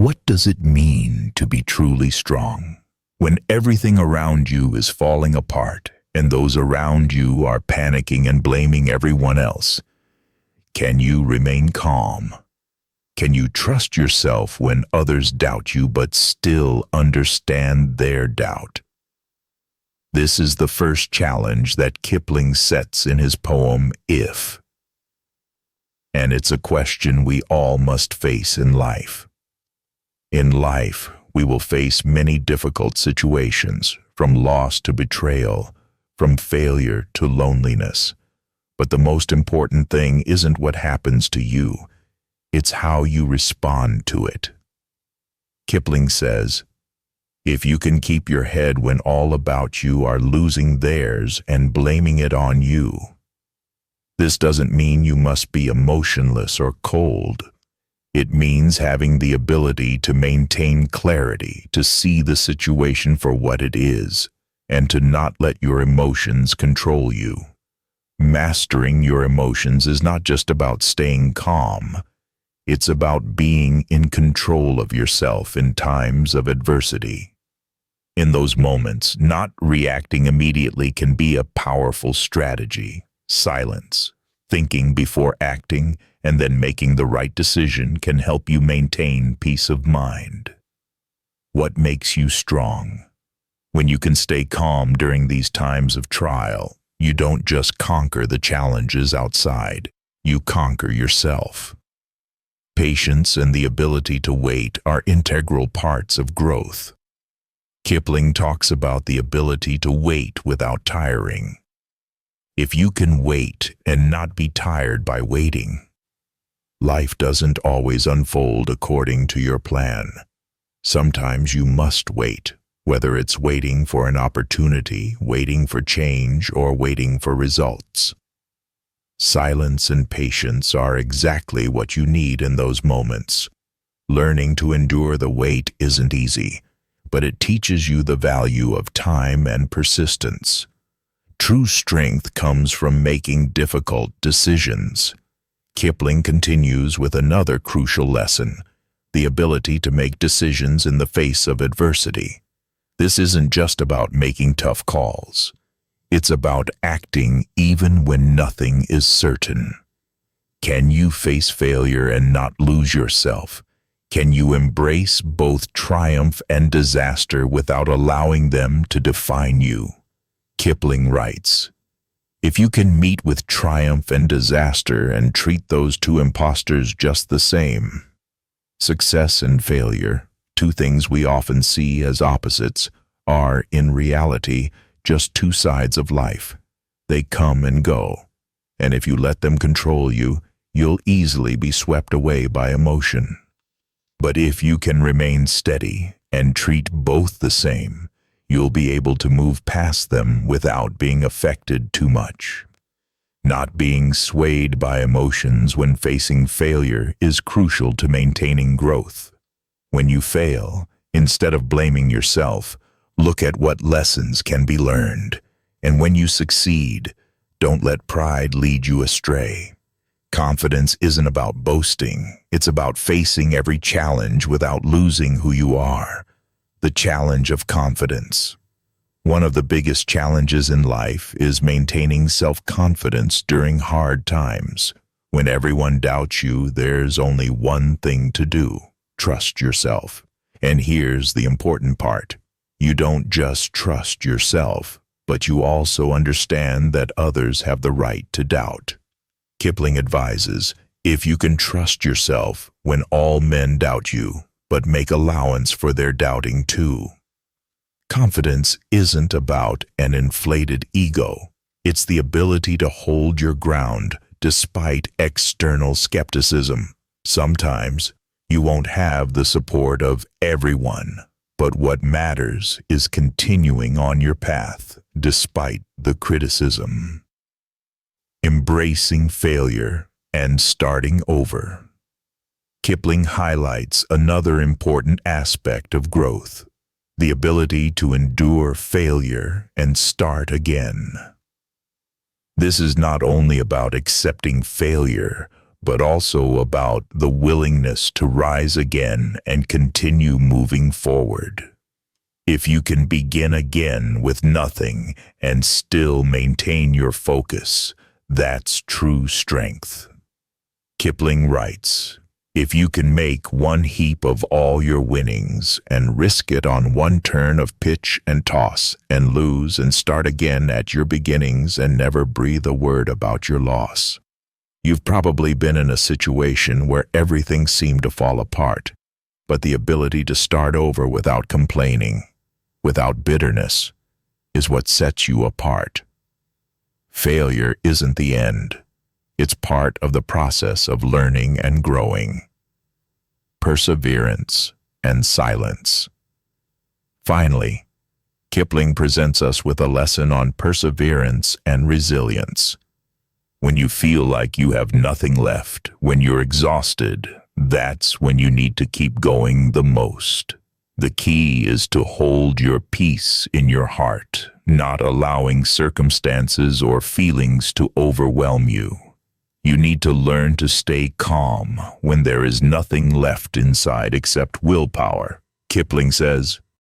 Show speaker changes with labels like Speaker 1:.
Speaker 1: What does it mean to be truly strong? When everything around you is falling apart and those around you are panicking and blaming everyone else, can you remain calm? Can you trust yourself when others doubt you but still understand their doubt? This is the first challenge that Kipling sets in his poem, If. And it's a question we all must face in life. In life, we will face many difficult situations, from loss to betrayal, from failure to loneliness. But the most important thing isn't what happens to you, it's how you respond to it. Kipling says, if you can keep your head when all about you are losing theirs and blaming it on you. This doesn't mean you must be emotionless or cold. It means having the ability to maintain clarity, to see the situation for what it is, and to not let your emotions control you. Mastering your emotions is not just about staying calm. It's about being in control of yourself in times of adversity. In those moments, not reacting immediately can be a powerful strategy. Silence, thinking before acting, and then making the right decision can help you maintain peace of mind. What makes you strong? When you can stay calm during these times of trial, you don't just conquer the challenges outside, you conquer yourself. Patience and the ability to wait are integral parts of growth. Kipling talks about the ability to wait without tiring. If you can wait and not be tired by waiting, life doesn't always unfold according to your plan. Sometimes you must wait, whether it's waiting for an opportunity, waiting for change, or waiting for results. Silence and patience are exactly what you need in those moments. Learning to endure the wait isn't easy, but it teaches you the value of time and persistence. True strength comes from making difficult decisions. Kipling continues with another crucial lesson, the ability to make decisions in the face of adversity. This isn't just about making tough calls. It's about acting even when nothing is certain. Can you face failure and not lose yourself? Can you embrace both triumph and disaster without allowing them to define you? Kipling writes, if you can meet with triumph and disaster and treat those two imposters just the same. Success and failure, two things we often see as opposites, are, in reality, just two sides of life. They come and go, and if you let them control you, you'll easily be swept away by emotion. But if you can remain steady and treat both the same, you'll be able to move past them without being affected too much. Not being swayed by emotions when facing failure is crucial to maintaining growth. When you fail, instead of blaming yourself, look at what lessons can be learned. And when you succeed, don't let pride lead you astray. Confidence isn't about boasting, it's about facing every challenge without losing who you are. The challenge of confidence. One of the biggest challenges in life is maintaining self-confidence during hard times. When everyone doubts you, there's only one thing to do: trust yourself. And here's the important part. You don't just trust yourself, but you also understand that others have the right to doubt. Kipling advises, if you can trust yourself when all men doubt you, but make allowance for their doubting too. Confidence isn't about an inflated ego. It's the ability to hold your ground despite external skepticism. Sometimes you won't have the support of everyone, but what matters is continuing on your path despite the criticism. Embracing failure and starting over. Kipling highlights another important aspect of growth, the ability to endure failure and start again. This is not only about accepting failure, but also about the willingness to rise again and continue moving forward. If you can begin again with nothing and still maintain your focus, that's true strength. Kipling writes, "If you can make one heap of all your winnings and risk it on one turn of pitch and toss and lose and start again at your beginnings and never breathe a word about your loss." You've probably been in a situation where everything seemed to fall apart, but the ability to start over without complaining, without bitterness, is what sets you apart. Failure isn't the end. It's part of the process of learning and growing. Perseverance and silence. Finally, Kipling presents us with a lesson on perseverance and resilience. When you feel like you have nothing left, when you're exhausted, that's when you need to keep going the most. The key is to hold your peace in your heart, not allowing circumstances or feelings to overwhelm you. You need to learn to stay calm when there is nothing left inside except willpower. Kipling says,